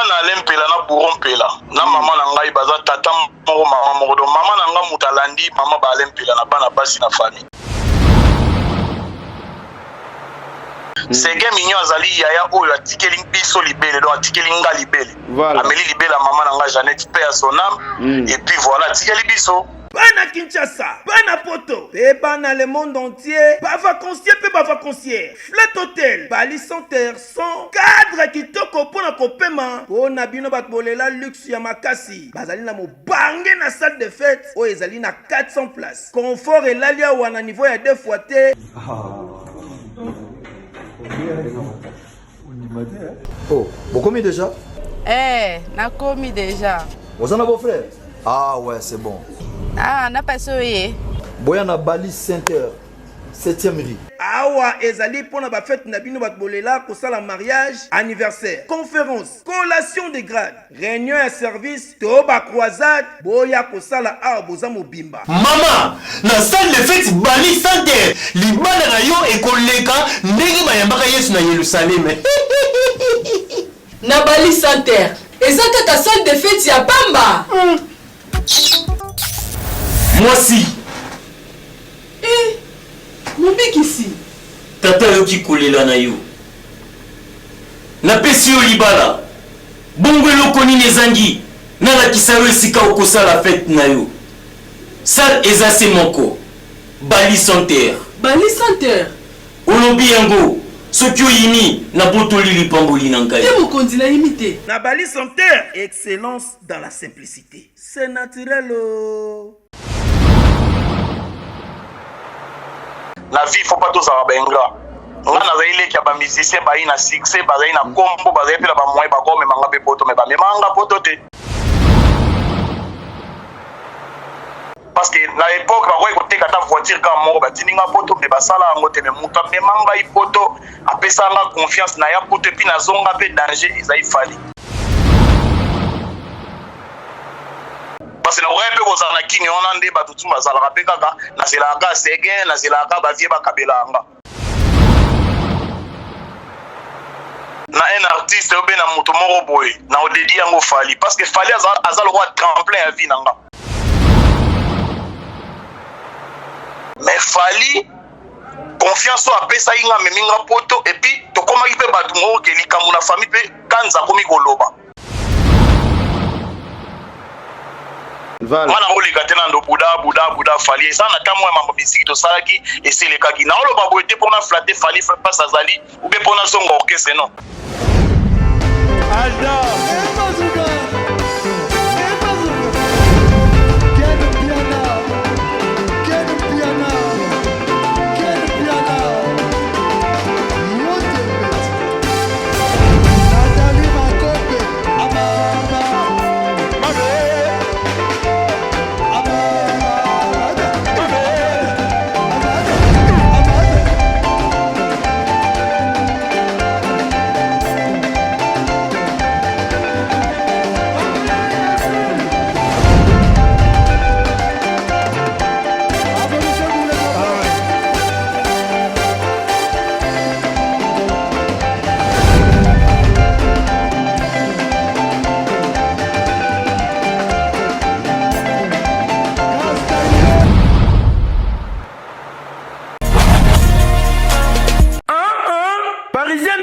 na lempela na burompela na mama na ngai baza tata moko mama moko do mama na nga mutalandi mama ba lempela na bana basi na famille. Sege minyo azali yaya oyo atikeli biso libele do atikeli nga libele. Ameli libele mama na nga Jeannette paix à son âme et puis voilà atikeli biso. Bana Kinshasa, bana Poto, et bana le monde entier, pas vacancier, pas vacancier. Flat Hotel, Bali Center, son cadre qui toko pour na kopema. Pour na bino batbolela luxe ya makasi. Bazali na mo bangé na salle de fête. O ezali na 400 places. Confort et l'alia ou na niveau ya 2 fois T. Oh, vous commis déjà? Na commis déjà. Vous en avez vos frères? Ah ouais, c'est bon. Ah, n'a pas soyé. Boyana Bali Center, 7e rue. Awa ezali pour na ba fête na bino batbolela ko sala mariage, anniversaire, conférence, collation de grade, réunion et service, to ba croisade, boya ko sala a boza mobimba. Mama, na salle de fête Bali Center, libana na yo e koleka ndenge bayambaka Yesu na Yerusalem. Na Bali Center, ezaka ta salle de fête ya Bamba. Moi si. Mon bec ici. Tata yoki kolela na yo. Na pesi yo libala. Bongo eloko nini ezangi. Na lakisa yo esika okosala fête na yo. Sal eza se moko. Bali Center. Bali Center. Olobi yango. Soki oyini na botoli lipamboli na ngai. Te mokonzi na imité. Na Bali Center, excellence dans la simplicité. C'est naturel. La vie faut pas tous avoir benga. On a zaile ki ba musicien ba ina succès ba zaina kombo ba zaile ba moye ba ko me manga be poto me ba me manga poto te. Parce que na époque ba ko écouter kata voiture ka mo ba tininga poto me ba sala ngo te me muta me manga i poto apesa nga confiance na ya poto puis na zonga pe danger ezai fali. Parce que na ouais pe kozana kini on ande ba tutu bazala ka pe kaka na zelaka sege na zelaka ba vie ba kabelanga. Na un artiste ou bien na mutu moko boy na odedi yango fali parce que fali azalo roi tremplin à vie nanga. Mais fali confiance à pesa inga meminga poto et puis to koma ipe batu moko ke likambu na famille pe kanza komi koloba. Mana oleka tena ndo buda fali sana kama mambo bisiki to salaki eselekaki na oloba boete pona flatter fali pas azali ou be pona songo orchestre non.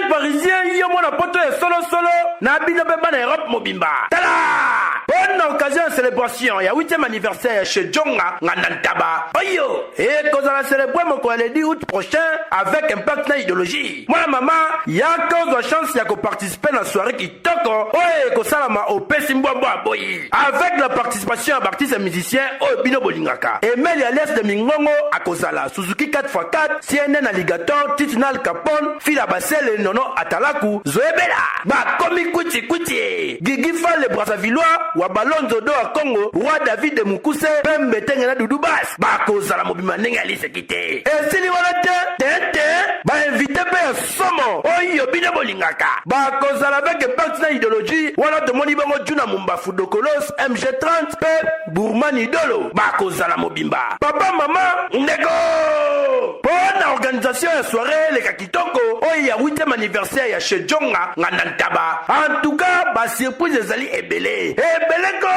Parisien, yo mona poto solo na bino beba na Europe mobimba. Tala! Bonne occasion de célébration, il y a 8e anniversaire chez Djonga Nantaba. Oyo! Et qu'on a célébré mon le 10 août prochain avec impact na idéologie. Moi maman, il y a cause de chance il y a qu'on participer à la soirée qui toko. Ouais, qu'on salama au Pesimbobo boy. Avec la participation d'artistes et musiciens au Bino Bolingaka. Et Mel Alias de Mingongo à Kozala, Suzuki 4x4, CNN Alligator, Titunal Capone, Fila Bassel et Nono Atalaku, Zoebela. Ba komi kuti. Gigi Fall le Brassavillois, Wabalonzo do à Congo, Roi David de Mukuse, Pembe Tengena Doudoubass. Ba Kozala Mobima Nengali Sekite. Et si les voilà ba invité pe somo. Oyo Bino Bolingaka. Ba Kozala avec partenaire idéologie, wala de Moni Bango Juna Mumba Fudokolos, MG30, Pep, Bourmani Dolo bakozala mobimba. Papa mama ndeko pona organisation ya soirée les kakitoko oya 8e anniversaire ya chez Jonga Nantaba. En tout cas ba surprise ezali ebele ko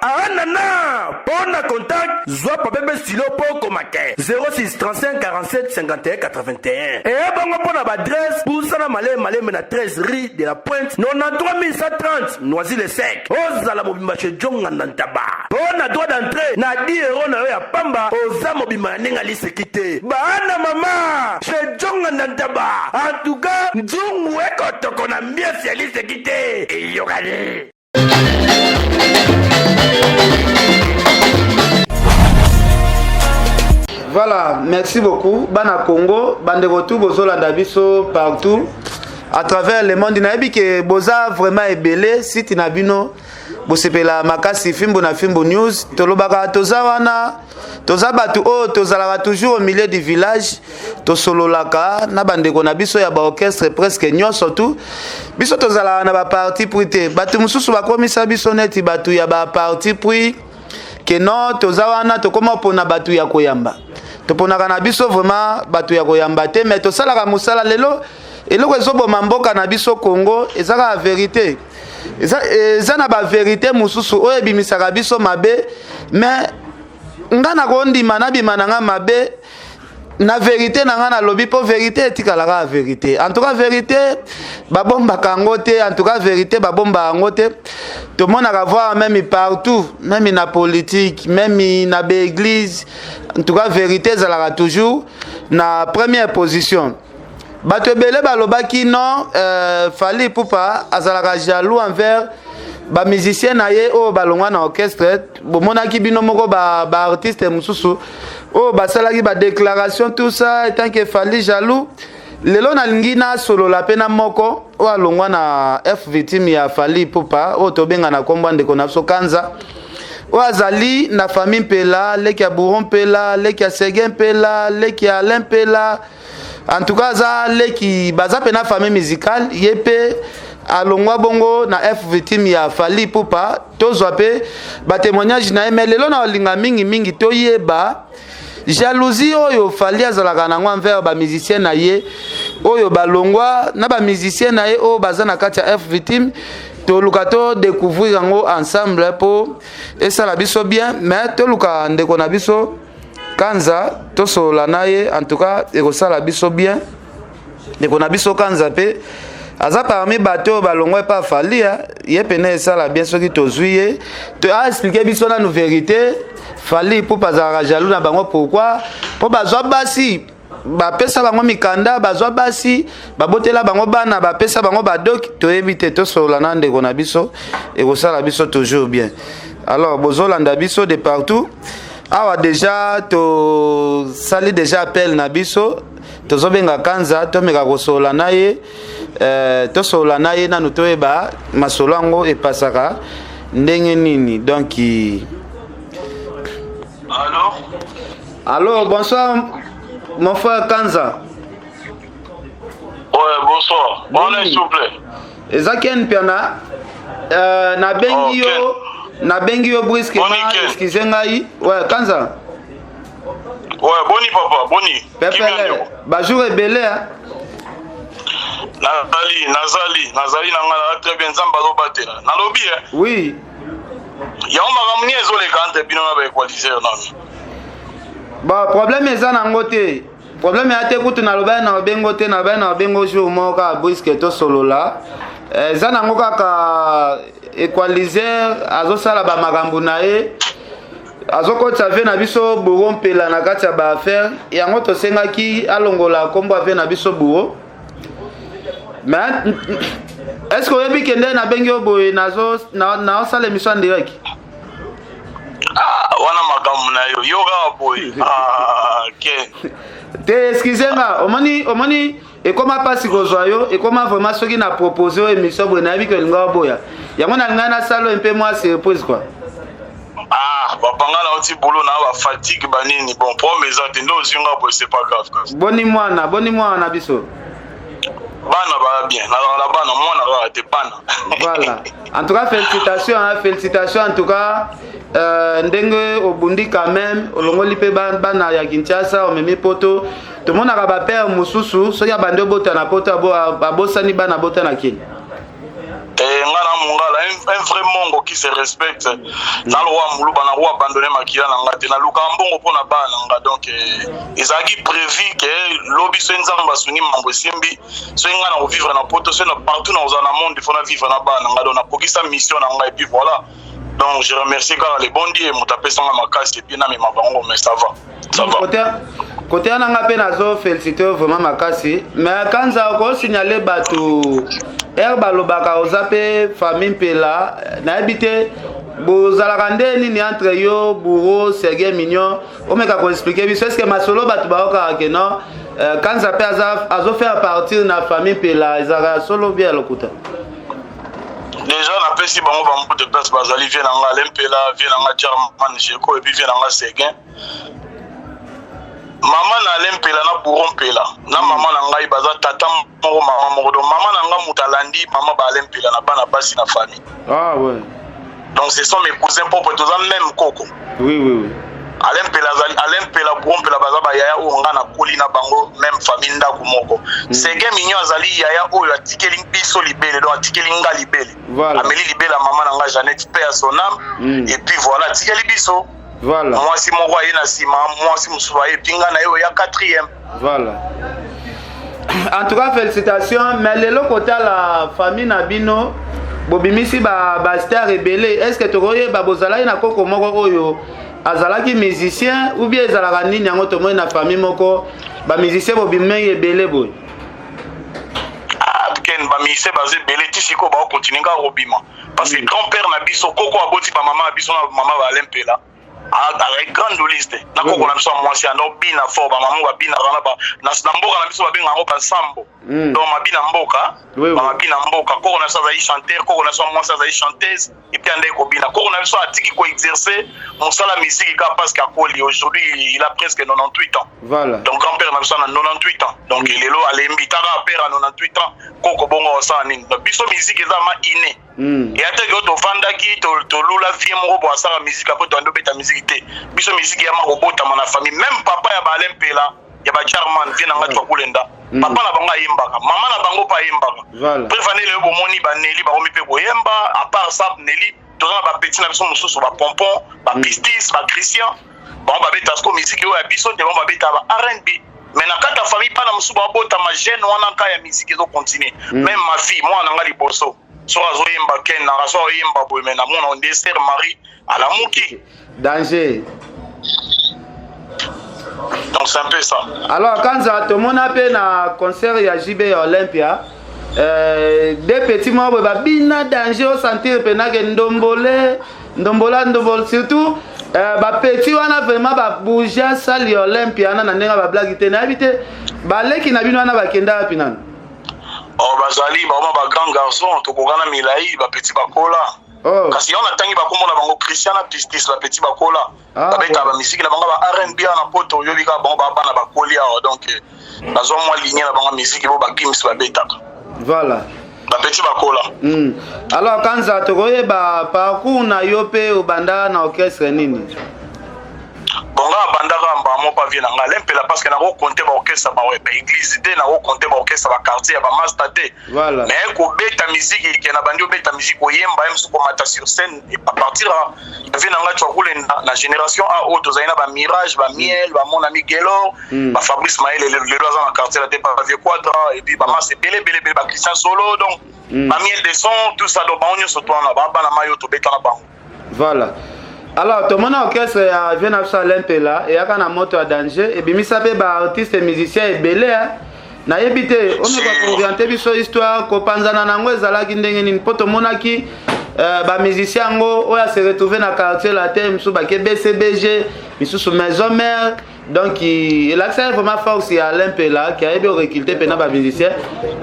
anana pona contact zwa papa stilo poko make 06 35 47 51 81 et bongo pona ba adresse pour sana maleme na 13 rue de la Pointe 93 130 Noisy-le-Sec ozala mobimba chez Jonga Nantaba. Pona droit d'entrée na 10 € na yo ya pamba oza mobimba ninga lisekite bana mama chez Jonga Nantaba. En tout cas nzungu eko toko na mbiasi ya lisekite eyokani. Voilà, merci beaucoup. Bana Congo, bande retour bozolanda biso partout à travers le monde. Nayebi ke boza vraiment ebele site na bino bosepela makasi fimbo na fimbo news tolobaka toza wana toza batu o tozalaka toujours au milieu du village tosololaka na bandeko na biso ya ba orchestre presque nyonso tout biso tozalaka na ba parti pris batu mususu bakomisa biso neti batu ya ba parti pris ke non toza wana tokoma pona batu ya koyamba toponaka na biso vraiment batu ya koyamba te mais tosalaka musala lelo eloko ezoboma mboka na biso Congo ezaka la vérité eza na ba vérité mususu oyo ebimisaka biso mabe mais nga na kondima na bima na nga mabe na vérité na nga na lobi po vérité etikalaka la vérité. En tout cas vérité babombaka yango te, en tout cas vérité babomba yango te. Tout le monde a voir même partout, même na politique, même na l'église. En tout cas vérité ezalaka toujours na première position. Bato ebele balobaki non Fally Ipupa azalaka jaloux envers ba musicien na ye o balongwa na orchestre bomonaki bino moko ba artiste mususu o basalaki ba déclaration tout ça étant que Fally jaloux lelo na lingi na solo la pena moko o alongwa na F victime ya Fally Ipupa o tobenga na kombo ndeko na so Kanza o azali na famille Pela leki ya Bourron Pela leki ya Seguin Pela leki ya Alain Pela. En tout cas ça leki baza pena famille musicale yepe alongwa bongo na F victime ya Fally Ipupa tozwa pe ba témoignage na emelelo na linga mingi toyeba jalousie oyo Fally azalaka nango envers ba musicien na ye oyo balongwa na ba musicien na ye o baza na kati ya F victime toluka to découvrir yango ensemble po esala biso bien mais toluka ndeko na biso Kanza tosola na ye en tout cas ekosala biso bien ndeko na biso Kanza pe aza parmi bato balongwa pa Fally ye pene esala bien soki tozwi ye to a expliquer biso na nou vérité Fally Ipupa azalaka jaloux na bango pourquoi po bazwa basi bapesa bango mikanda bazwa basi babotela bango bana bapesa bango badoki toyebi te tosola na ndeko na biso ekosala biso toujours bien. Alors bozolanda biso de partout awa déjà to sali déjà appel na biso tozobenga Kanza tomeka kosola na ye tosola na ye nanu toyeba masolo yango epasaka ndenge nini donc Allô, bonsoir mon frère Kanza. Ouais, bonsoir. Bonne s'il vous plaît. Ezaken piana na bengi yo na bengi yo brusquement excusez ngai. Ouais, Kanza. Ouais, boni papa, boni. Pepele. Ba jour ebele hein. Nazali nanga très bien nzamba lobatela. Na lobi hein. Oui. Ya on makamni ezoleka entre bino na ba equaliser nami. Ba problème eza nango te. Problème ya te kutu na loba na bengo te na ba na bengo jour moka brusque to solo la. Eza nango kaka equaliser azosala ba makambo na ye. Azokota ve na biso Bourron Pela na kati ya ba affaire yango to sengaki alongola kombo ave na biso Bourron. Mais est-ce que vous kende na bengi oboye nazo na osala émission en direct? Wana makambo na yo yoga boy. Ok. Te excusez-moi, omoni et comment passe kozwa yo et comment vraiment soki na proposer émission boye na biko linga boya. Yango na linga na salo un peu moins surprise quoi. Bapanga na oti boulot na ba fatigue banini bon pour mes attendants zinga boy c'est pas grave quoi. Boni mwana biso. Bana ba bien na bana mwana ba te bana. Voilà. En tout cas félicitations en tout cas ndenge obundi quand même olongoli pe bana ya Kinshasa omemi poto tomonaka ba père mususu soki abandi obota na poto abosani bana bota na kini ngana mungala un vrai mongo qui se respecte na loi muluba na roi abandonner makila na ngate na luka mbongo pona bana nga donc ezaki prévu que lobi so nzamba sungi mambo simbi so ngana vivre na poto so na partout na ozana monde il faut na vivre na bana nga donc na kokisa mission na nga et puis voilà. Donc je remercie quand les bons dieux m'ont tapé sans ma casse et puis na ma bango mais ça va. Côté ananga pe nazo féliciter vraiment makasi mais quand ça ko signaler batu balobaka ozape famille pela na habité bozalaka ndeni ni entre yo bourreau Sergei Mignon omeka ko expliquer biso est-ce que masolo batu baoka ke non quand ça pe azo faire partir na famille pela ezaka solo bien lokuta. Déjà on appelle si bango bango de place bazali vient nga lempela vient nga German Jeko et puis vient nga Seguin. Maman na lempela na bourron pela na maman na ngai baza tata moko maman moko donc maman na nga mutalandi maman ba lempela na bana basi na famille. Ah ouais. Donc ce sont mes cousins propres tous en même koko. Oui. Alempela bourron pela baza ba yaya o nga na kolina bango même famille ndako moko. Sergei Mignon azali yaya o ya tikeli biso libele donc tikeli nga libele. Voilà. Ameli libela maman na nga Jeannette paix à son âme et puis voilà tikeli biso. Voilà. Moi si mon roi na sima moi si musuba pinga na yo ya 4e. Voilà. En tout cas félicitations mais lelo kota la famille Nabino bobimisi ba star rebelle est-ce que tokoye ba bozala na koko moko oyo azalaki musicien ou bien ezalaka nini yango tomoyi na famille moko ba musicien bobimei ebele boy. Ken ba musicien bazé belé tisiko ba continuer ka robima parce que grand-père na biso koko aboti ba maman biso na maman ba lempela. Avec grande liste na koko na biso mwasi ando bina fo ba mamu ba bina rana ba na mboka na biso ba benga ngo ba sambo donc mabina mboka ba mabina mboka koko na sa za chanteur koko na so mwasi za chanteuse et puis ande ko bina koko na biso atiki ko exercer mon sala musique ka parce qu'Akoli aujourd'hui il a presque 98 ans. Voilà. Donc grand-père na biso na 98 ans donc il est là alembi tara père à 98 ans koko bongo sa ning biso musique eza ma inné. Et après que tu vandaki to lula fie moko bo asala musique après to ando beta musique té biso musique ya makobota na famille même papa ya balempela ya ba German vient nga twa kulenda papa na bango yimbaka mama na bango pa yimbaka préfane le bomoni ba Nelly ba omi pe boyemba à part ça Nelly to na ba petit na biso mususu ba pompon ba pistis ba Christian ba beta sko musique yo ya biso te ba beta ba R&B. Mais na kata famille pa na mususu ba bota ma jeune wana ka ya musique zo continuer même ma fille moi na nga liboso so azo yemba ken na raso yemba boy mais na mona on Esther Marie à la muki danger. Donc c'est un peu ça. Alors quand ça tout le monde a fait na concert ya JB Olympia des petits membres ba bina danger au sentir pena que ndombol surtout ba petit wana vraiment ba bouger sali Olympia na ndenga ba blague te na habité ba leki na bino wana ba kenda pinana. Oh bazali ba grand garçon to kokana milai ba petit bakola. Oh. Kasi on atangi ba komona bango Christian na pistis la petit bakola. Ba beta ba musique na bango ba R&B na poto yo bika bango ba bana ba kolia donc bazo moi ligne na bango musique bo ba gims ba beta. Voilà. Ba petit bakola. Alors quand ça tokoye ba parcours na yo pe obanda na orchestre nini? Bonga bandaka mbamo pa vient nga lempela parce que na ko compter ba orchestre ba église de na ko compter ba orchestre ba quartier ba master te. Voilà. Mais ko beta musique qui na bandi beta musique ko yemba même soko mata sur scène et à partir vient nga tshokule na génération A auto zaina ba Mirage ba Miel ba mon ami Gelor ba Fabrice Maël les deux ans en quartier la te pas vieux quadra et puis ba mas belé ba Christian Solo donc ba Miel de son tout ça donc ba onyo soto na ba na mayo to beta na bango. Voilà. Alors, tout le monde orchestre a vient à Olympia et a moto à danger et bimisa pe ba artiste musicien et belé na yebite on va orienter biso histoire ko panzana nango ezalaki ndenge nini poto monaki ba musicien ngo oya se retrouver na quartier la terre misusu ba ke BCBG misusu maison mère donc il a vraiment force ya Alain Pela qui a bien recruté pena ba musicien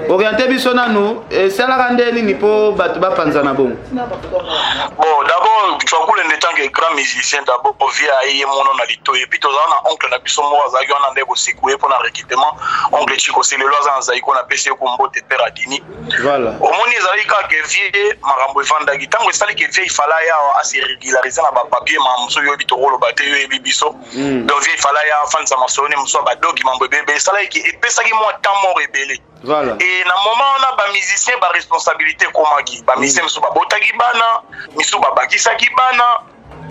orienté biso nanu et ça la rendre ni po batu ba panza na bon. Bon, d'abord tu as en tant que grand musicien d'abord via aye mono na lito et puis tozana oncle na biso mo azaki on ande ko secouer pour na recrutement oncle Chico c'est le loza nzaiko na PC ko mbote père Adini. Voilà. Au moni ezali ka que vie marambo fanda gitango sali que vie il fallait ya assez régulariser na ba papier ma mso yo bitoro lo bate yo e biso. Donc vie il fallait ya fan sa masone mso ba doki mambo bébé sala ki epesaki mo temps mo rebelle. Voilà. Et na moment on a ba musicien ba responsabilité komaki ba musicien mso ba botaki bana misu ba bakisaki bana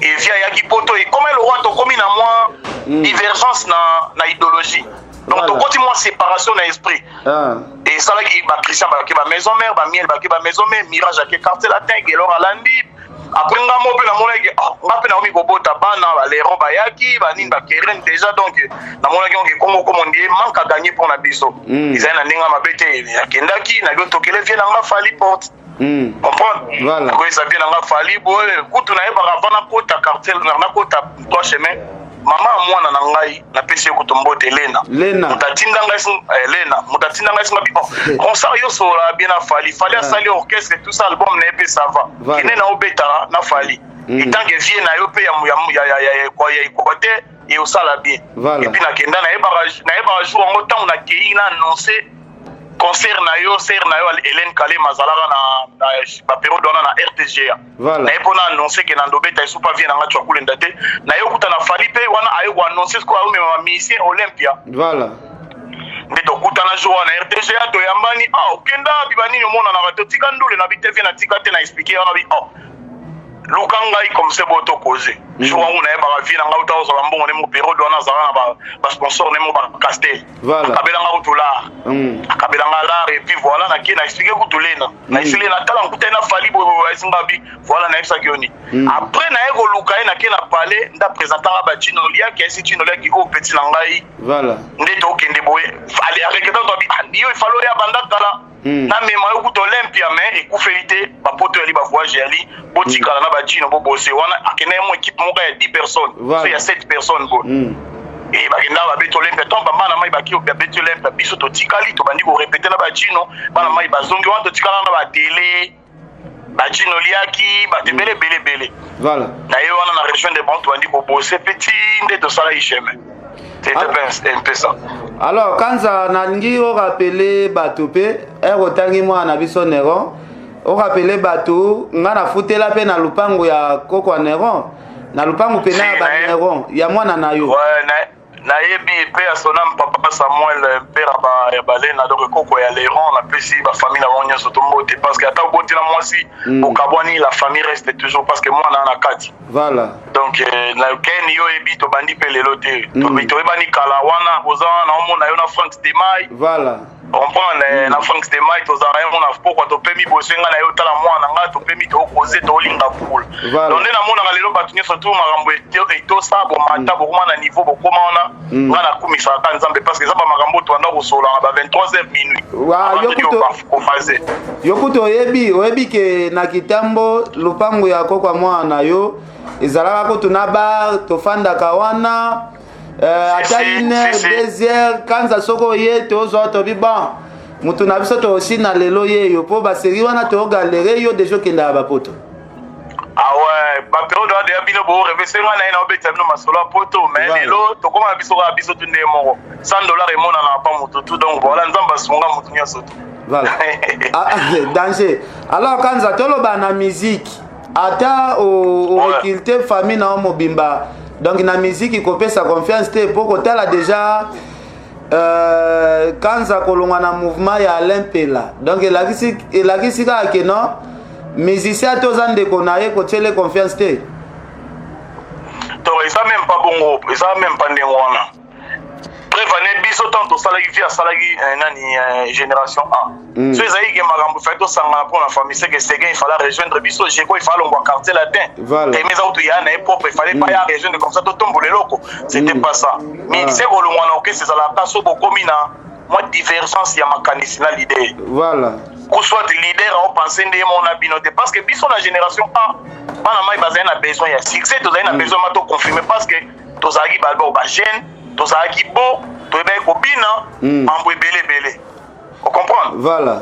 et via ya kipoto et comme le roi to komi na moi divergence na idéologie. Donc to koti moi séparation na esprit. Et ça là qui ba Christian ba ki ba maison mère ba miel ba ki ba maison mère mirage ke quartier latin gelor alandi après nga mo pe na mona ke nga pe na mi bobota bana ba les roba yaki ba nini ba keren déjà donc na mona ke kongo comme on dit manque à gagner pour na biso. Ils na ndinga mabete ya kendaki na goto kele vie na nga fali porte. Comprendre? Voilà. Quand ça vient dans la fali boy kutu na eba ravana kota quartier na kota trois chemin mama mwana na ngai na pesi ko tombote Lena mutatinda ngai Lena mutatinda ngai ngabi concert yo so la bien na fali asali orchestre tout ça album na epé ça va kine na obeta na fali et tant que vie na yo pe ya quoi ya côté et au sala bien et puis na kenda na eba jour en temps on a qui na annoncé concert na yo Hélène Kalé Mazalaka na période na RTGA. Voilà. Na epona annoncer que na ndobeta isu pa vie na nga tshakule ndate na yo kuta na Falipe wana ayo ko annoncer ko ayo ma musicien Olympia. Voilà. Ndito kuta na joa na RTGA to yambani okenda bibani no mona na bato tika ndule na bitevie na tika te na expliquer wana bi lukanga i comme c'est boto causer. Jour où na eba vie na nga uta zo mbongo ne mo période wana za na ba sponsor ne mo ba Castel. Voilà. Kabela nga utula. Kabela nga la et puis voilà na ki na expliquer ku tulena. Na expliquer na tala nkuta na fali bo esingabi voilà na expliquer oni. Après na ego lukai na ki na parler nda présenter ba Chino Lia qui est Chino Lia qui au petit na ngai. Voilà. Ndeto kende boye. Allez arrêtez donc bi yo il fallait ya bandakala. Na mema yo kuto Olympia mais ekufelité ba poto ali ba voyage ali botikala na ba Chino bo bosser wana akene mo équipe mo ga 10 personnes. So il y a 7 personnes bo. Et bagenda ba beto Olympia to ba mana mai ba ki ba beto Olympia biso to tikali to bandi ko répéter na ba Chino bana mai ba zongi wana to tikala na ba télé ba Chino liaki ba tebele bele. Voilà. Na yo wana na région de Bantu bandi ko bosser petit ndeto sala isheme. C'est un peu ça. Alors, quand ça n'a rappelé Batoupe, otangi mwana biso Nero, on rappelé Batou, on a foutu la peine à Lupango ya Koko Nero, na Lupango pena ba Nero, ya mwana na yo. Ouais, na yebi pe asonam papa Samuel père ya balena donc Koko ya Léron la pesi ba famille na wonya sotombote parce que ata boti na mwasi okabwani la famille reste toujours parce que mwana na kati. Voilà. Donc na ken yo ebi to bandi pe lelo te. To bito bani kala wana ozana na omona yo na Frank Stemai. Voilà. On prend na Frank Stemai to za rayon na pourquoi to pemi bosenga na yo tala mwana nga to pemi to koze to linga pool. Donc na mona ga lelo batunye surtout marambo to sa bo mata bo na niveau bo koma ona nga na kumisa ka nzambe parce que za ba marambo to anda ko sola ba 23h minuit. Wa yokuto oyebi ke na kitambo lupango ya Koko mwana yo ezalaka ko tunaba to fanda kawana ata une deuxième kanza soko ye to zo to biban mutu na biso to aussi na lelo ye yo po ba série wana to galere yo dejo kenda ba poto. Ah ouais, ba période de abino bo reverser wana ina obeta no masolo poto mais lelo to koma biso tunde moko $100 et mona na pa mutu tout donc voilà nzamba sunga mutu nyaso. Voilà. Danger. Alors kanza tolo ba na musique ata o recruter famille na mobimba. Donc na musique il copie sa confiance te pour que tala déjà quand ça kolonga na mouvement ya Alain Pela. Donc il a dit que non musicien to zande konaye ko tele confiance te. To ça même pas bongo, ça même pas ndengwana. Prévenez biso tant to salagi via salagi nani génération A. So ezali ke makambo fait to sanga pour la famille c'est que c'est qu'il fallait rejoindre biso j'ai quoi il fallait on quartier latin. Et mes autres ya na propre il fallait pas ya rejoindre comme ça to tombe le loco. C'était pas ça. Mais c'est que le mwana OK c'est la passo beaucoup mina moi divergence ya makanisi na l'idée. Voilà. Qu'on soit leader au penser de mon abinoté parce que biso la génération A bana mai bazana besoin ya succès to zana besoin ma to confirmer parce que to zagi balbo ba jeune tozalaki bo toyebaki kobina mambo ebele. Vous comprenez? Voilà.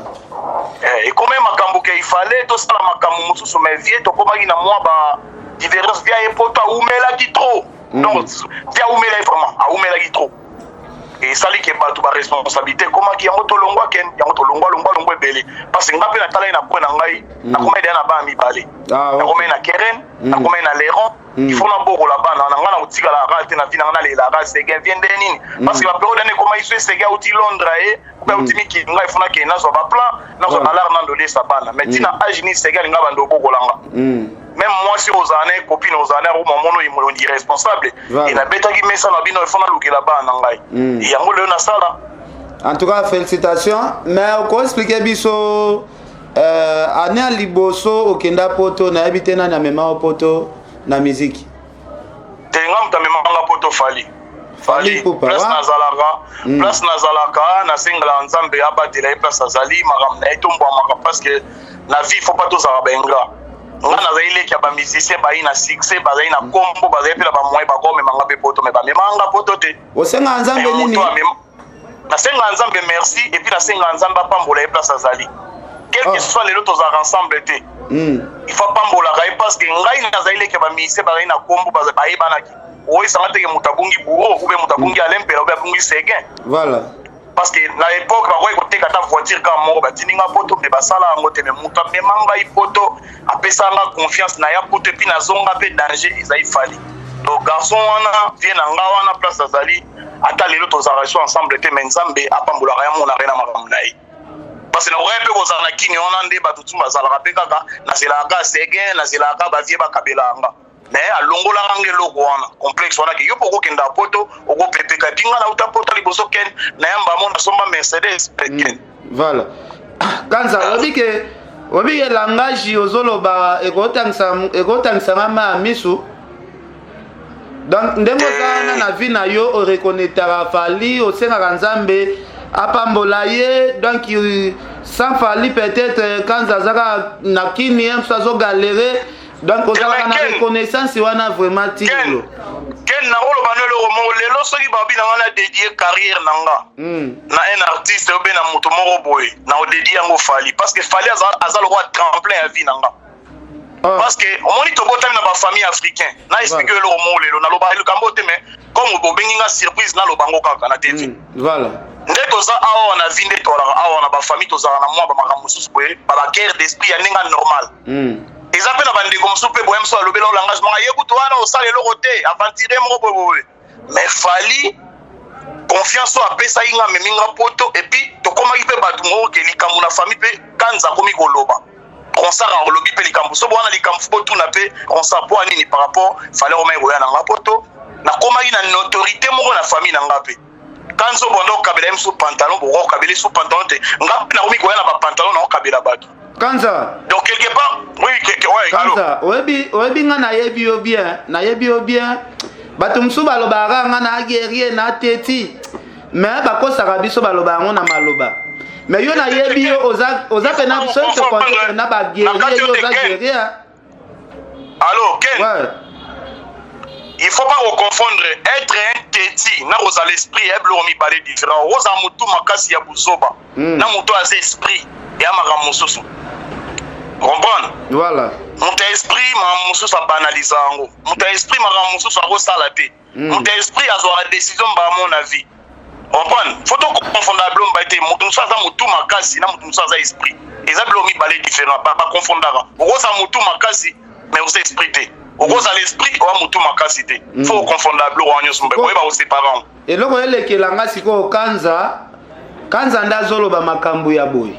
Et comme makambo ke ifale tosala makambo mosusu mais vie tokomaki na mwa ba différence via epoto aumelaki trop. Donc via umela vraiment aumelaki trop. Et ça li ke bato ba responsabilité komaki yango tolongwa ken yango tolongwa ebele parce que ngape na tala na ko na ngai na komai na ba mibale. Na komai na Keren, na komai na Leron. Il faut na boko la bana na ngana utika la rate na vina na la race sega viende nini parce que la période ne comment iso sega uti Londres et ou uti ki ngai funa ke na so ba plan na so balar na ndole sa bana mais tina agini sega nga bando boko langa même moi si aux années copine aux années ou mamono il est irresponsable et na beta ki mesa na bino il faut na lukela bana ngai et yango le na sala. En tout cas félicitations mais ko expliquer biso année à liboso okenda poto na habité na mema poto na musique tenga mutamemanga poto fali place nazalaka na singla nzambe abatela place azali makambo na etombo maka parce que la vie faut pas tous arabenga nga nazali leki ya ba musicien bayi na succès bazali na kombo bazali pela ba moyen ba ko memanga pe poto me ba memanga poto te osenga nzambe nini nasenga nzambe merci et puis nasenga nzambe apambola place azali quel que soit les autres ensemble te il faut pambola parce que ngai nazali ke ba mise ba na kombo ba banaki oyi sanga te ke mutabungi bureau ou be mutabungi alempela ou be bungi seguin voilà parce que na l'époque ba ko teka ta voiture comme mo ba tininga poto be basala ngo te me muta me manga ipoto apesa nga confiance na ya poto puis na zonga pe danger ezai fali donc garçon wana vient na nga wana place azali ata lelo tozaration ensemble te menzambe apambola ya mona rena makamnai parce que na orepe kozana kini ona nde bato tumba zalaka pe kaka na zelaka sege na zelaka ba vie ba kabelanga mais alongola nge loko wana complexe wana ke yo poko kenda poto oko pepe ka pinga na uta poto liboso ken na yamba mona somba Mercedes ken voilà kanza obi ke langage ozoloba ekotangisa ngama misu donc ndemo kana na vie na yo o reconnaître fali o senga nzambe apambola ye donc sans fali peut-être quand zazaka na kini msazo galéré donc ozala na reconnaissance wana vraiment tilo ken na olo banelo mo lelo soki babi na ngana dédier carrière nanga na un artiste obe na muto moko boy na o dédier ngo fali parce que fali azalo roi tremplin à vie nanga parce que on moni to botami na ba famille africain na expliquer le mo lelo na loba le kambote mais comme bobengi nga surprise na lobango kaka na TV voilà nde toza awa na vie nde tolaka awa na bafamille tozala na mwa bamakambo mosusu boye babaguerre d'esprit ya ndenge normal eza mpe na bandeko mosusu mpe boye mosu alobela olangagement ayekutu wana osala eloko te aventire moko boye mais fali confiance oyo apesa ye nga meminga poto epuis tokomaki mpe bato moko ke likambo na famille mpe kanza akomi koloba konsara olobi mpe likambo so wana likambo fo tuna mpe konsara mpo anini par rapport fale omai koya na nga poto nakomaki na autorité moko na famille na nga mpe kanzo bondo kabela msu pantalon bo kabela sous pantalon te nga na komi koya na ba pantalon na kabela bato kanza donc quelque part oui ouais kanza oyebi nga na yebi yo bien bato msu balobaka nga na guerrier na teti mais bakosaka biso baloba yango na maloba mais yo na yebi yo oza pe na biso te contre na ba guerrier yo oza guerrier allô Ken ouais. Il faut pas confondre être un teti na rosa l'esprit et blo mi parler différent rosa mutu makasi ya buzoba na mutu az esprit et amaka mususu comprendre voilà mutu esprit ma mususu banaliser ngo mutu esprit maka mususu akosala te mutu esprit azwa la décision ba mon avis comprendre faut to confondre blo mbaite mutu musaza mutu makasi na mutu musaza esprit et ça blo mi parler différent pas confondre rosa mutu makasi mais rosa esprit te okoza l'esprit oa mutu makasi te faut confondable wanyo sumbe koyeba oseparant eloko elekelanga sikoyo kanza nde azoloba makambo ya boye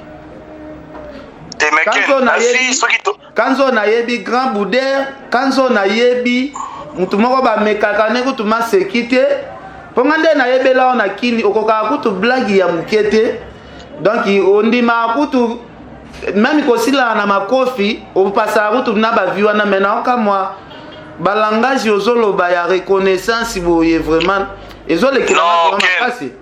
kanzo nayebi grand boudeur kanzo nayebi mutu moko bamekaka ne kutu maseki te mponga nde nayebela na kini okokaka kutu blagi ya moke te donc ondimaka kutu meme kosilaka na makofi opasaka kutu na bavi wana mena okamwa balangage ozoloba ya reconnaissance boye vraiment ezolekela makasi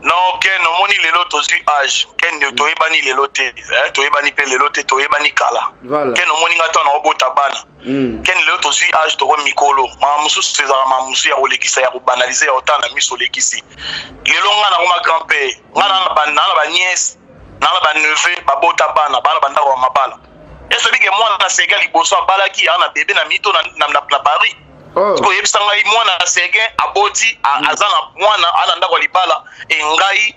Non, Ken, omoni lelo tozwi âge. Ken toyebani lelo te. Toyebani pe lelo te, toyebani kala. Voilà. Ken omoni ngata na obota bana. Ken lelo tozwi âge toko mikolo. Mama mususu sezala mama mususu ya kolekisa ya kobanalize ya otana miso lekisi. Lelo ngana ngoma grand-père. Ngana na ba nièce, na ba neveu babota bana, bana bandako wa mabala. Est-ce que mwana na sega liboso abalaki ana bébé na mito na Paris. Ko yebisanga mwana na sega aboti azana mwana ana ndako libala engai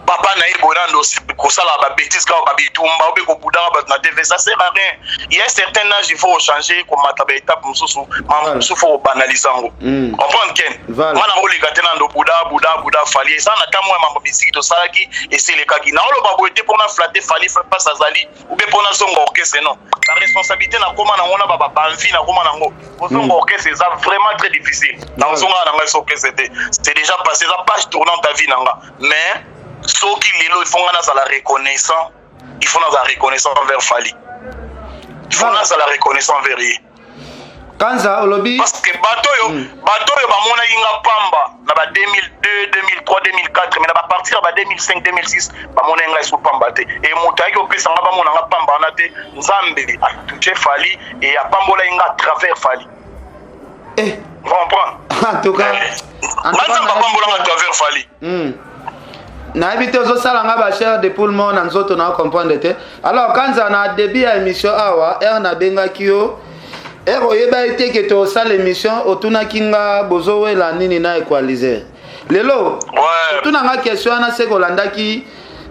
papa na ebonando kosala ba bêtises ka ba bitumba obe ko budara ba na TV, ça sert à rien. Il y a un certain âge, il faut changer comme mata ba étape mususu mamu mususu faut banaliser ngo. Comprendre Ken? Mana ko leka tena ndo buda fali ça na kamwa mambo bisiki to salaki et c'est le kaki na olo ba boete pour na flatter fali pas sazali ou be pour na songo orchestre non. La responsabilité na koma na ngona ba banvi na koma na ngo. Songo orchestre c'est vraiment très difficile. Na songo na ngo orchestre c'est déjà passé la page tournante ta vie nanga. Mais ceux qui il faut la reconnaissance, il faut la reconnaissance envers Fali. Il faut la reconnaissance envers lui. Kanza olobi parce que bato yo ba mona yinga pamba na ba 2002, 2003, 2004 mais na ba partir ba 2005, 2006 ba mona yinga iso pamba te et mutaki opesa nga ba mona nga pamba na te Nzambe a touché Fali et a pambola yinga à travers Fali. Vous comprenez? En tout cas Nzambe a pambola nga à travers Fali. Na habité aux salanga ba cher de pour le monde en zoto na comprendre te. Alors quand on a début à émission awa na benga kio oyeba été que to sala émission otuna kinga bozowe la nini na equaliser. Lelo tuna nga question na se kolanda ki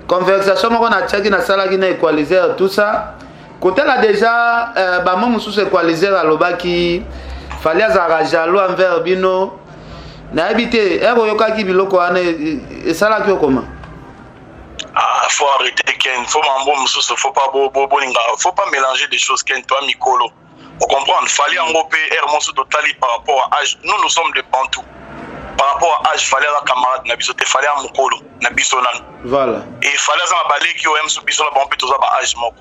conversation moko na tchaki na sala ki na equaliser tout ça. Côté là déjà ba mo mususu equaliser alobaki fallait azara jalo envers bino. Na habité yoka ki biloko ane sala ki okoma. Faut arrêter Ken, faut pas mélanger des choses Ken, toi Mikolo. Vous comprenez? Fallait en groupe Hermoso totali par rapport à âge. Nous sommes des Bantous. Par rapport à âge, fallait la camarade Nabiso, fallait à Mukolo, Nabisonan. Voilà. Et fallait à balé qui ont Biso la bombe tous à âge moko.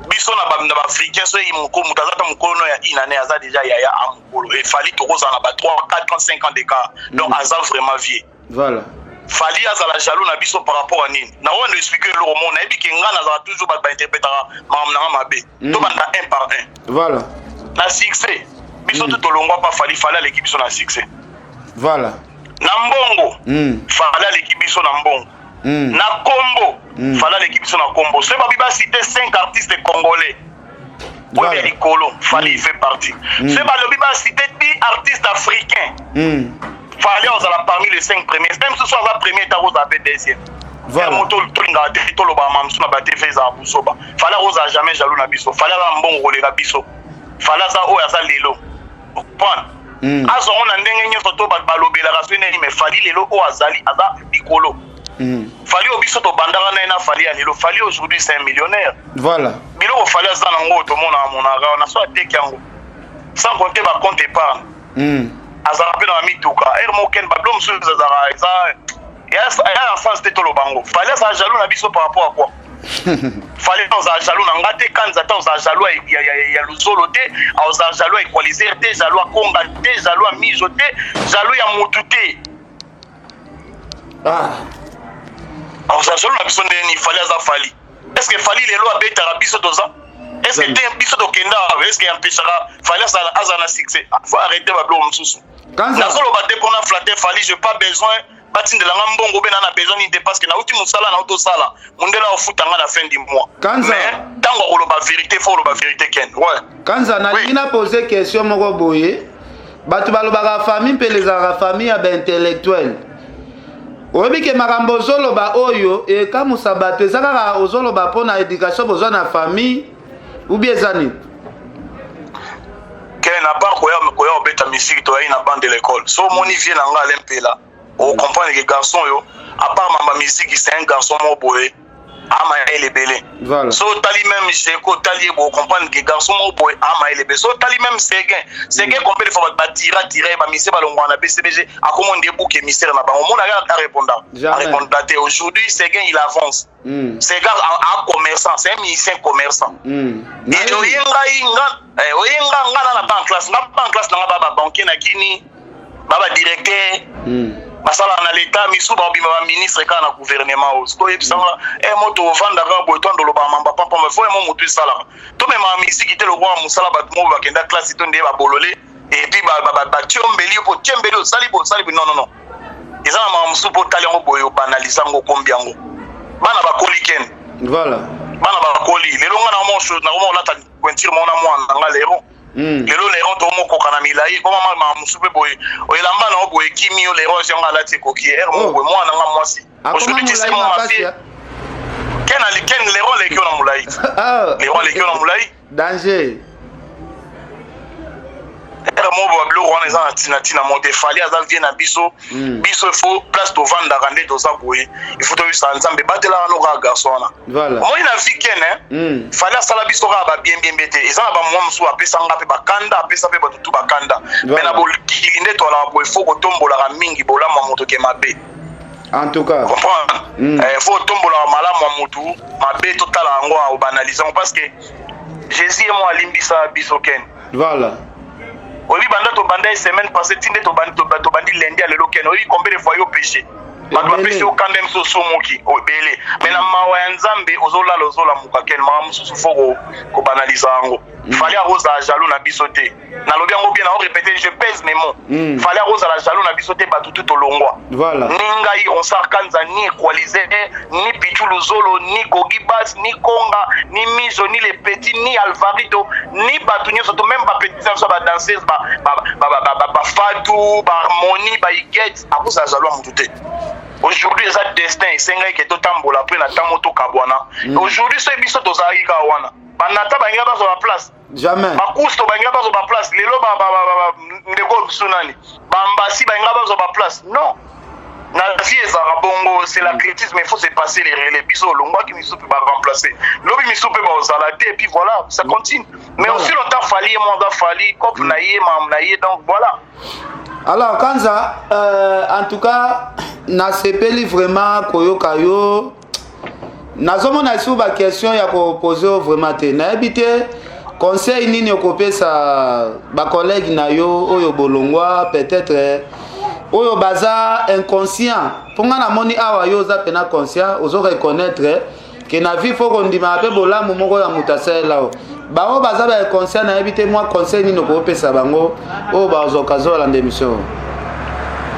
Biso na africain so Mukolo, Mutazata Mukolo no ya inane aza déjà ya Mukolo. Et fallait to rosa na ba 3, 4, 5 ans d'écart. Donc aza vraiment vieux. Voilà. Fali azala jaloux na biso par rapport à nini. Na on expliquer le roman, na ebi kenga na za toujours ba interprétera mamna mabe. To banda un par un. Voilà. Na succès. Biso tout longwa pas fali l'équipe sur na succès. Voilà. Na mbongo. Fala l'équipe biso na mbongo. Na combo. Fala l'équipe sur na combo. C'est pas biba citer 5 artistes congolais. Voilà. Oui, Nicolo, Fali fait partie. C'est pas le biba citer 10 artistes africains. Fallait on a parmi les 5 premiers. Même ce soit la première, tu as fait deuxième. Voilà. Fallait on a jamais jaloux na biso. Fallait on a bon rôle na biso. Fallait ça o ya lelo. Comprendre? Azo on a ndenge nyo photo ba balobela rasone mais fallait lelo o azali aza bikolo. Fallait au biso to bandara na fallait à lelo. Fallait aujourd'hui c'est un millionnaire. Voilà. Bilo fallait ça nango to mona monara on a soit tek yango. Sans compter ba compte épargne. Azarape na mituka ermo ken bablom sur azara ça il y a un sens de tolo bango fallait ça jaloux na biso par rapport à quoi fallait on a jaloux na ngate kan za on a jaloux ya luzolo te on a jaloux équaliser te jaloux konga te jaloux mijo te jaloux ya mutu te on a jaloux na biso ni fallait ça fali est-ce que fali les lois beta biso doza est-ce que t'es biso to kenda est-ce que empêchera fallait ça azana succès faut arrêter bablo mususu. Quand ça solo baté pour na flatter Fali, j'ai pas besoin batin de la ngambongo ben na besoin ni parce que na uti musala na auto sala mundela au foot à la fin du mois. Mais tango ko ba vérité faut lo ba vérité ken. Ouais. Quand ça na ina poser question moko boye batu balobaka famille pe les ara famille ya ba intellectuel. Oyebi ke makambo zolo ba oyo e kamusa bato ezaka ozolo ba pona éducation besoin na famille ou bien zani. Ken à part koya obeta musique to na bande de l'école. So moni vient nga lempela. On comprend que garçon yo à part ma musique c'est un garçon mo boy. Ama ele belé. Voilà. So tali même Jeko tali bo comprendre que garçon mo boy ama ele belé. So tali même Seguin qu'on peut faire ba tirer ba mise ba longwana BCBG a comment des boucs émissaire na ba on a répondre. Aujourd'hui Seguin il avance. C'est gars un commerçant, c'est un musicien commerçant. Et oyenga na banque classe na baba banquier na kini baba directeur basala na l'état misu ba bima ba ministre ka na gouvernement o ko yebisanga moto vanda ka boy tondo lo ba mamba papa me fo mo mutu sala to me ma misiki te lo kwa musala ba mo ba kenda classe to ndé ba bololé et puis ba tiombeli po tiombeli o sali non ezana ma musu po tali ngo boyo banaliza ngo kombiango bana ba koliken voilà bana ba koli lelo nga na mo show na mo lata pointure mo na mo nga lero lelo lero to mo kokana milai ko ma musu pe boy o elamba na boy kimi o lero jonga lati ko ki mo boy mo na nga mwasi aujourd'hui tu sais mon ma fille ken lero le kyo na mulai lero le kyo na mulai danger mo bo blo wana za tina mo defali aza vie na biso faut place to vanda rande to za boye il faut to bisa nzambe batela no ga garçon na voilà mo ina vie ken fali sala biso ga ba bien bete ezana ba mo msu apesa nga pe bakanda apesa pe batutu bakanda mais na bolinde to la boye faut ko tombola ga mingi bolama moto ke mabe en tout cas faut tombola malamu motu mabe totala ngo au banalisant parce que Jésus et moi limbisa biso ken voilà. Oui, banda semaine passée, tinde to bandi lundi à l'éloquent. Oui, combien de fois au péché? Matu péché au kandem so somoki au belé. Mais na mawa nzambe ozola muka ken ma mususu foko ko banaliza ngo. Fallait arroser la jaloux na bisoté. Na lobi ngo bien na répéter je pèse mes mots. Fallait arroser la jaloux na bisoté batutu to longwa. Voilà. Ningai on sarkanza ni equaliser ni pichulu zolo ni gogibas ni konga ni miso ni les petits ni alvarito ni batunyo surtout même ba petits ça ba danseuse ba fatu ba harmonie ba iget arroser la jaloux mututé. Aujourd'hui, ça destin, c'est un gars qui est totalement après la tamoto kabwana. Aujourd'hui, c'est biso to zaïga wana. Banata banga ba sur la place. Jamais. Ba kusto banga ba sur la place. Lelo ndeko tsunami. Bambasi banga ba sur la place. Non. Na vie ezara bongo, c'est l'athlétisme, il faut se passer les biso longwa qui miso peut pas remplacer. Lobi miso peut pas osalater et puis voilà, ça continue. Mais aussi longtemps fali moi da fali, cop naïe, mam naïe, donc voilà. Alors Kanza, en tout cas, na sepeli vraiment koyoka yo. Nazomona sur ba question ya ko poser vraiment te. Na habité conseil nini okopesa ba collègue na yo oyo bolongwa peut-être oyo baza inconscient. Ponga na moni awa yo za pena conscient, ozo reconnaître que na vie faut qu'on dima pe bolamu moko ya mutasela o. Bango baza ba inconscient na habité moi conseil nini okopesa bango oyo bazokazo la démission.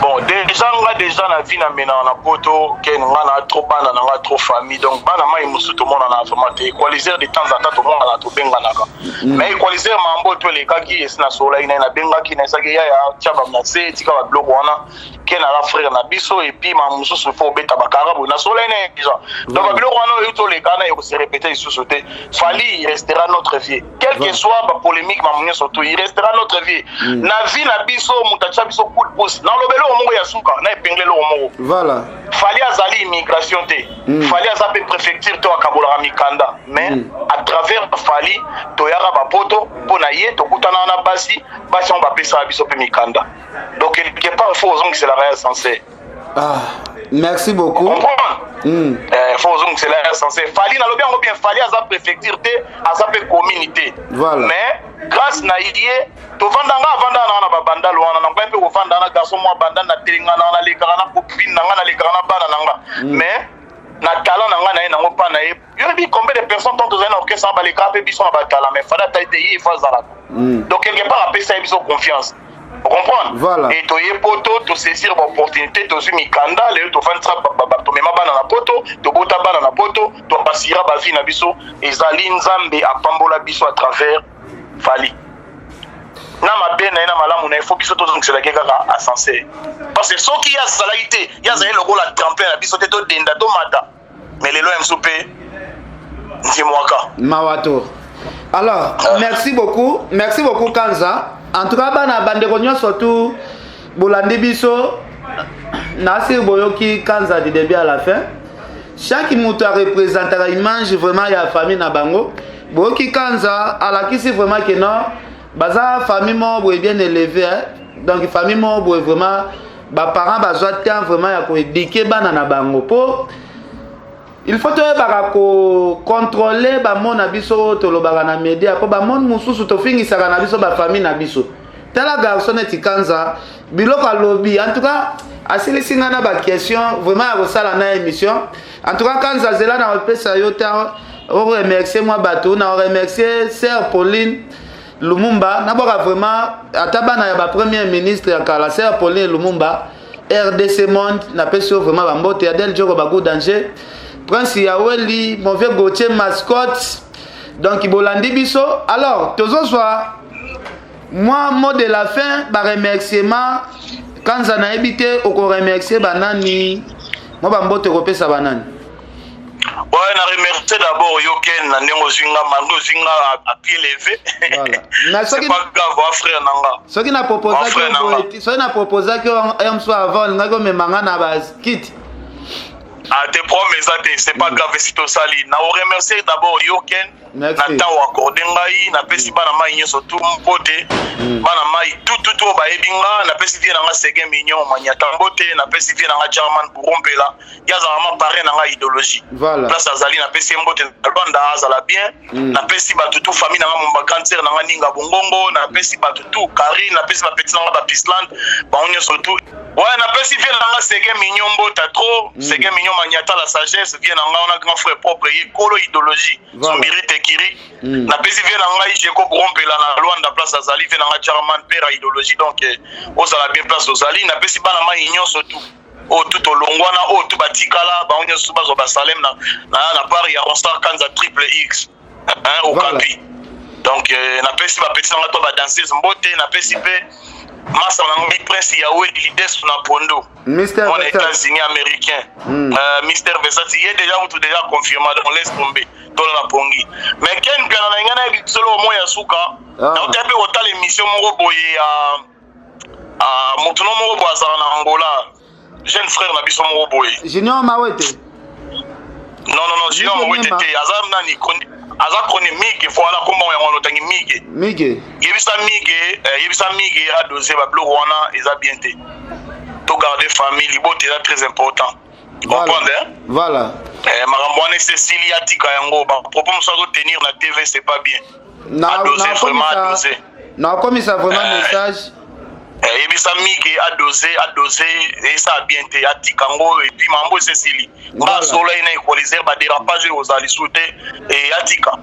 Bon, déjà na vie na mena na poto ken ngana trop bana na trop famille donc bana mai musu to mona na formate equaliser de temps en temps to mona na to benga naka mais equaliser mambo to le kaki esna sola ina na benga ki na saki ya chaba na se tika ba blog wana ken ala frère na biso et puis ma musu se faut beta bakara na sola ina déjà donc ba blog wana to le kana yo se répéter ici sauter fali il restera notre vie quel que soit ba polémique ma munyo surtout il restera notre vie na vie na biso mutacha biso coup de pouce na lobelo mongo ya suka na epengele lo mongo voilà fali azali immigration te fali azape préfecture to akabola mikanda mais à travers fali to yara ba poto pona ye to kutana na basi on va pesa biso pe mikanda donc quelque part il faut que c'est la réelle sensée. Merci beaucoup. Faut que c'est la réelle sensée. Fali na lobia bien fali azape préfecture te azape communauté. Voilà. Mais grâce na idée to vanda na babanda loana na ngwa pe ko vanda na garçon mo banda na telinga na lekana na copine na nga na lekana bana na nga mais na talent na nga na ngo pa na ye yo bi combien de personnes tant aux orchestre ba lekana pe biso ba talent mais fada ta idée il faut zara donc quelque part après ça biso confiance. Vous comprenez? Voilà. Et to ye poto to saisir l'opportunité to su mikanda le to vendre to mema bana na poto to bota bana na poto to basira ba vie na biso ezali nzambe apambola biso à travers fali. Na mabena na malamu na faut biso to zongela keka à sensé parce que soki ya salalité ya zali logo la tremper na biso te to denda to mata mais lelo msoupe ndimwaka mawato. Alors merci beaucoup Kanza. En tout cas bana bandeko nyonso surtout bolandi biso nasi boyoki Kanza du début à la fin. Chaque mutu a représenté la image vraiment ya famille na bango. Boyoki Kanza alakisi vraiment que non baza famille mo boye bien élevé donc famille mo boye vraiment ba parents bazwa temps vraiment ya ko éduquer bana na bango po il faut to contrôler ba mon abiso to lobaka na média po ba mon mususu to fingisa na biso ba famille na biso tela garçon eti Kanza biloko lobby en tout cas asilisi nga na ba question vraiment ya kosala na émission. En tout cas quand Zazela na opesa yo ta o remercier moi bateau na remercier sœur Pauline Lumumba na boka vraiment atabana ya ba premier ministre ya kala sœur Pauline Lumumba RDC Monde na peso vraiment ba mbote Adel Joko ba danger Prince Yaweli mauvais Gauthier mascotte donc ibolandi biso. Alors tozo soir moi mot de la fin ba remerciement quand ça na habité au remercier banani moi ba mbote kopesa banani. Ouais, na remercier d'abord Yoken na ndenge zinga mando zinga à pied levé. Voilà. C'est pas grave frère nanga. Ce qui n'a proposé que un soir avant ngako memanga na ba kit. Ah tes promesses c'est pas grave si to sali. Na remercier d'abord Yoken na taw accordé ngai na pesi bana mai nyoso tout mpote. Bana mai tout ba ebinga na pesi vie na nga sege mignon manyata mbote na pesi vie na nga German burompela. Yaza ma paré na nga idéologie. Voilà. Place azali na pesi mbote Rwanda azala bien. Na pesi ba tout famille na nga mon cancer na nga ninga bongongo na pesi ba tout Karine na pesi ba petit na nga ba Pisland ba onyo surtout. Ouais na pesi vie na nga sege mignon mbota trop sege mignon manyata la sagesse vie na nga on a grand frère propre yekolo idéologie. Sombirite kiri. Na pesi vie na nga Jeko burompela na Rwanda place azali vie na nga German père idéologie donc osala bien place ozali na pesi bana mai nyonso tout o tout olongwana o tout batikala ba onyo suba zo ba Salem na part ya Ronstar Kanza triple X au Capi donc na pesi ba petit nga to ba danseuse mbote na pesi pe masa na ngi prince ya we leaders na Pondo Mr. on est États-Unis américain Mr. Versati il est déjà confirmé on laisse tomber dans la pongi mais ken kana na ngana solo moya suka na otape otale émission moko boye à Motuno moko boza na Angola jeune frère na biso moko boye Junior Mawete non Junior Mawete te azam nani aza kone mige voilà comment on otangi mige yebisa mige a doser ba blog wana eza bien te to garder famille libote est très important comprendre hein voilà Marambouane Cécilie atika yango ba propos ça doit tenir la TV c'est pas bien a doser vraiment a doser non comme ça vraiment message yebisa mige a doser et ça bien te atika ngo et puis mambo Cécilie ba solo ina equaliser ba dérapage aux ali souté et atika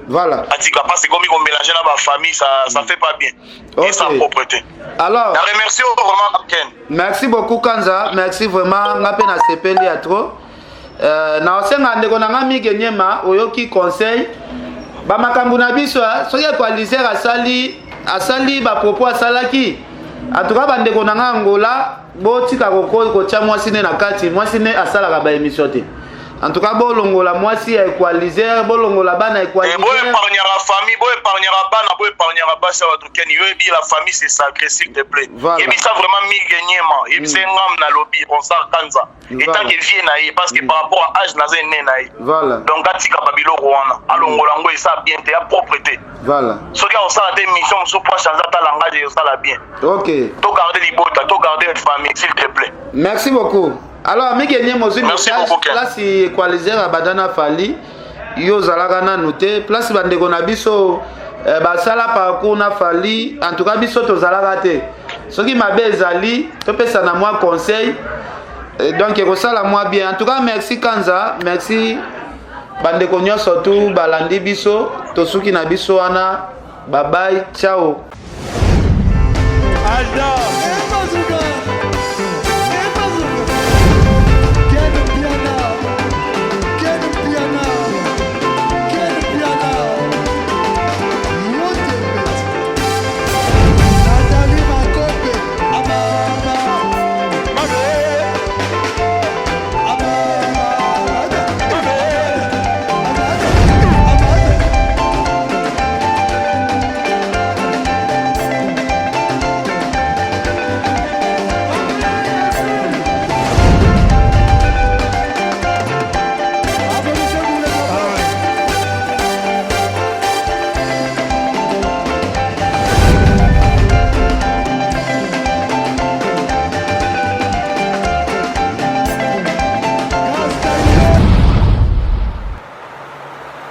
voilà atika parce que comme on mélange na ba famille ça fait pas bien et sa propreté. Alors je remercie vraiment Ken. Merci beaucoup Kanza, merci vraiment ngape na sepeli à trop na osenga ndeko na ngami genyema oyoki conseil ba makambu na biso soki equaliser asali ba propos asalaki en tout cas bandeko na Angola botika kotia mwasi ne na kati mwasi ne asalaka ba émission te en tout cas bolongola mwasi ya equaliser bolongola bana equaliser bo épargner la famille bo épargner bana bo épargner basa watu Ken yo ebi la famille c'est sacré s'il te plaît et puis ça vraiment migenyema et puis c'est ngam na lobby on ça Kanza et tant que vie na parce que par rapport à âge na zene na voilà donc atika babilo rwana alongola ngo ça bien te à propreté voilà ce qui on ça des missions sous proche dans ta langage et ça la bien OK to garder libota to garder la famille s'il te plaît merci beaucoup. Alors migenye mozu message place equaliser abadana fali yo zalaka na noté place bandeko na biso basala parcours na fali en tout cas biso to zalaka te soki mabe ezali to pesa na moi conseil donc ekosala moi bien en tout cas merci Kanza merci bandeko nyonso tu balandi biso to suki na biso wana bye bye ciao. Alda